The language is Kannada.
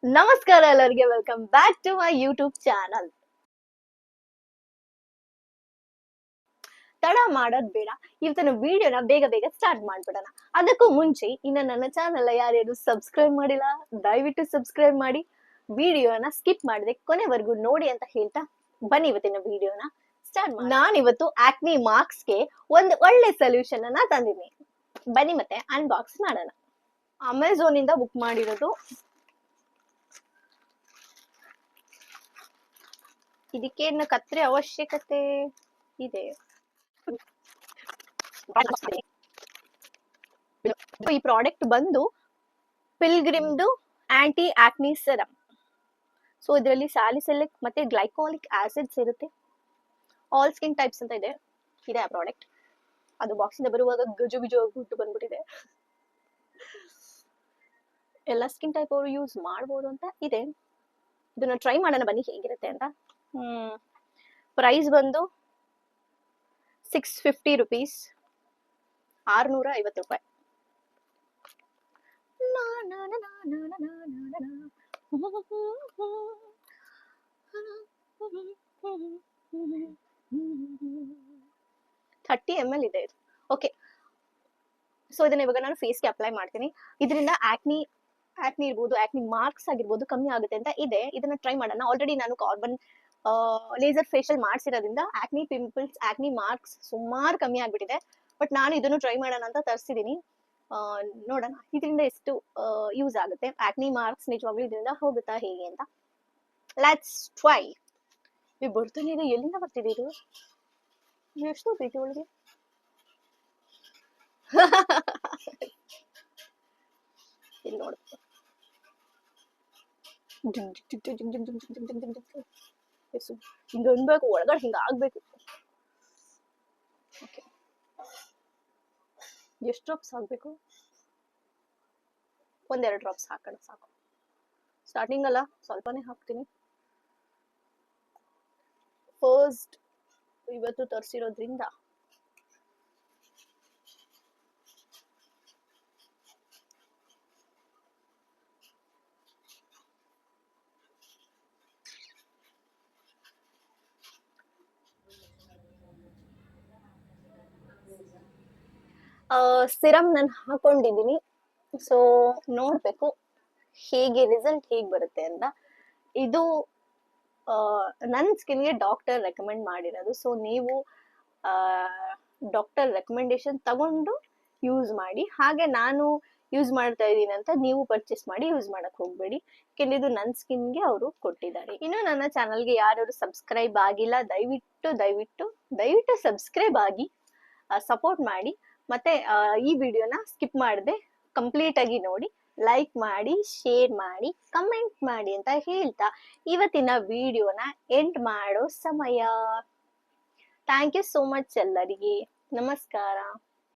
ನಮಸ್ಕಾರ ಎಲ್ಲರಿಗೆ, welcome back to my YouTube channel. ತಡ ಮಾಡೋದ್ ಬೇಡ, ಇವತ್ತಿನ ವಿಡಿಯೋನ ಬೇಗ ಬೇಗ ಸ್ಟಾರ್ಟ್ ಮಾಡ್ಬಿಡೋಣ. ಅದಕ್ಕೂ ಮುಂಚೆ ಇನ್ನ ನನ್ನ ಚಾನಲ್ ಯಾರ್ಯಾರು ಸಬ್ಸ್ಕ್ರೈಬ್ ಮಾಡಿಲ್ಲ, ದಯವಿಟ್ಟು ಸಬ್ಸ್ಕ್ರೈಬ್ ಮಾಡಿ, ವಿಡಿಯೋನ ಸ್ಕಿಪ್ ಮಾಡದೆ ಕೊನೆವರೆಗೂ ನೋಡಿ ಅಂತ ಹೇಳ್ತಾ ಬನ್ನಿ ಇವತ್ತಿನ ವಿಡಿಯೋನ ಸ್ಟಾರ್ಟ್ ಮಾಡಿ. ನಾನಿವತ್ತು ಆಕ್ನಿ ಮಾರ್ಕ್ಸ್ಗೆ ಒಂದು ಒಳ್ಳೆ ಸೊಲ್ಯೂಷನ್ ಅನ್ನ ತಂದಿದ್ದೀನಿ. ಬನ್ನಿ ಮತ್ತೆ ಅನ್ಬಾಕ್ಸ್ ಮಾಡೋಣ. ಅಮೆಝಾನ್ ಇಂದ ಬುಕ್ ಮಾಡಿರೋದು. ಇದಕ್ಕೇನು ಕತ್ರೆ ಅವಶ್ಯಕತೆ ಇದೆ. ಈ ಪ್ರಾಡಕ್ಟ್ ಬಂದು ಪಿಲ್ಗ್ರಿಮ್ದು ಆಂಟಿ ಆಕ್ನಿ ಸೆರಮ್. ಸೊ ಇದರಲ್ಲಿ ಸ್ಯಾಲಿಸಿಲಿಕ್ ಮತ್ತೆ ಗ್ಲೈಕಾಲಿಕ್ ಆಸಿಡ್ಸ್ ಇರುತ್ತೆ. ಆಲ್ ಸ್ಕಿನ್ ಟೈಪ್ಸ್ ಅಂತ ಇದೆ ಆ ಪ್ರಾಡಕ್ಟ್. ಅದು ಬಾಕ್ಸ್ ಇಂದ ಬರುವಾಗ ಗಜು ಬಿಜು ಆಗ್ಬಿಟ್ಟು ಬಂದ್ಬಿಟ್ಟಿದೆ. ಎಲ್ಲ ಸ್ಕಿನ್ ಟೈಪ್ ಅವರು ಯೂಸ್ ಮಾಡ್ಬೋದು ಅಂತ ಇದೆ. ಇದನ್ನ ಟ್ರೈ ಮಾಡೋಣ ಬನ್ನಿ ಹೇಗಿರುತ್ತೆ ಅಂತ. ಪ್ರೈಸ್ ಬಂದು 650 rupees, 650 ರೂಪಾಯಿ. ಥರ್ಟಿ ml ಇದೆ ಇದು. ಓಕೆ, ಸೊ ಇದನ್ನ ಇವಾಗ ನಾನು ಫೇಸ್ಗೆ ಅಪ್ಲೈ ಮಾಡ್ತೀನಿ. ಇದರಿಂದ ಆಕ್ನಿ ಇರ್ಬೋದು, ಆಕ್ನಿ ಮಾರ್ಕ್ಸ್ ಆಗಿರ್ಬೋದು ಕಮ್ಮಿ ಆಗುತ್ತೆ ಅಂತ ಇದೆ. ಇದನ್ನ ಟ್ರೈ ಮಾಡೋಣ. ಆಲ್ರೆಡಿ ನಾನು ಕಾರ್ಬನ್ ಲೇಸರ್ ಫೇಶಿಯಲ್ ಮಾಡಿಸಿರೋದ್ರಿಂದ ಆಕ್ನಿ ಪಿಂಪಲ್ಸ್, ಆಕ್ನಿ ಮಾರ್ಕ್ಸ್ ಸುಮಾರು ಕಮ್ಮಿ ಆಗ್ಬಿಟ್ಟಿದೆ. ಬಟ್ ನಾನು ಇದನ್ನು ಟ್ರೈ ಮಾಡೋಣ ಅಂತ ತರಿಸಿದೀನಿ. ನೋಡೋಣ ಇದರಿಂದ ಎಷ್ಟು ಯೂಸ್ ಆಗುತ್ತೆ. ಆಕ್ನಿ ಮಾರ್ಕ್ಸ್ ನಿಜವಾಗ್ಲೂ ಇದರಿಂದ ಹೋಗುತ್ತಾ ಹೇಗೆ ಅಂತ. Let's try. ಈ ಬರ್ತಾನೆ ಇದು ಎಲ್ಲಿಂದ ಬರ್ತಿದ್ದೀರು? ಎಷ್ಟು ಬೇಕು ಒಳಗೆ? ಇಲ್ಲಿ ನೋಡು, ಹಿಂಗ ಅನ್ಬೇಕು, ಒಳಗಡೆ ಹಿಂಗ ಆಗ್ಬೇಕು. ಎಷ್ಟು ಡ್ರಾಪ್ಸ್ ಹಾಕ್ಬೇಕು? ಒಂದೆರಡು ಡ್ರಾಪ್ಸ್ ಹಾಕೋಣ ಸಾಕು. ಸ್ಟಾರ್ಟಿಂಗ್ ಅಲ್ಲ, ಸ್ವಲ್ಪನೇ ಹಾಕ್ತೀನಿ. ಫಸ್ಟ್ ಇವತ್ತು ತರಿಸಿರೋದ್ರಿಂದ ಸಿರಮ್ ನಾನು ಹಾಕೊಂಡಿದ್ದೀನಿ. ಸೊ ನೋಡ್ಬೇಕು ಹೇಗೆ ರಿಸಲ್ಟ್ ಹೇಗೆ ಬರುತ್ತೆ ಅಂತ. ಇದು ನನ್ನ ಸ್ಕಿನ್ಗೆ ಡಾಕ್ಟರ್ ರೆಕಮೆಂಡ್ ಮಾಡಿರೋದು. ಸೊ ನೀವು ಡಾಕ್ಟರ್ ರೆಕಮೆಂಡೇಶನ್ ತಗೊಂಡು ಯೂಸ್ ಮಾಡಿ. ಹಾಗೆ ನಾನು ಯೂಸ್ ಮಾಡ್ತಾ ಇದ್ದೀನಿ ಅಂತ ನೀವು ಪರ್ಚೇಸ್ ಮಾಡಿ ಯೂಸ್ ಮಾಡಕ್ ಹೋಗ್ಬೇಡಿ. ಯಾಕೆಂದ್ರೆ ಇದು ನನ್ನ ಸ್ಕಿನ್ಗೆ ಅವರು ಕೊಟ್ಟಿದ್ದಾರೆ. ಇನ್ನು ನನ್ನ ಚಾನಲ್ಗೆ ಯಾರು ಸಬ್ಸ್ಕ್ರೈಬ್ ಆಗಿಲ್ಲ, ದಯವಿಟ್ಟು ಸಬ್ಸ್ಕ್ರೈಬ್ ಆಗಿ ಸಪೋರ್ಟ್ ಮಾಡಿ. ಮತ್ತೆ ಈ ವಿಡಿಯೋನ ಸ್ಕಿಪ್ ಮಾಡದೆ ಕಂಪ್ಲೀಟ್ ಆಗಿ ನೋಡಿ, ಲೈಕ್ ಮಾಡಿ, ಶೇರ್ ಮಾಡಿ, ಕಮೆಂಟ್ ಮಾಡಿ ಅಂತ ಹೇಳ್ತಾ ಇವತ್ತಿನ ವಿಡಿಯೋನ ಎಂಡ್ ಮಾಡೋ ಸಮಯ. ಥ್ಯಾಂಕ್ ಯು ಸೋ ಮಚ್ ಎಲ್ಲರಿಗೆ. ನಮಸ್ಕಾರ.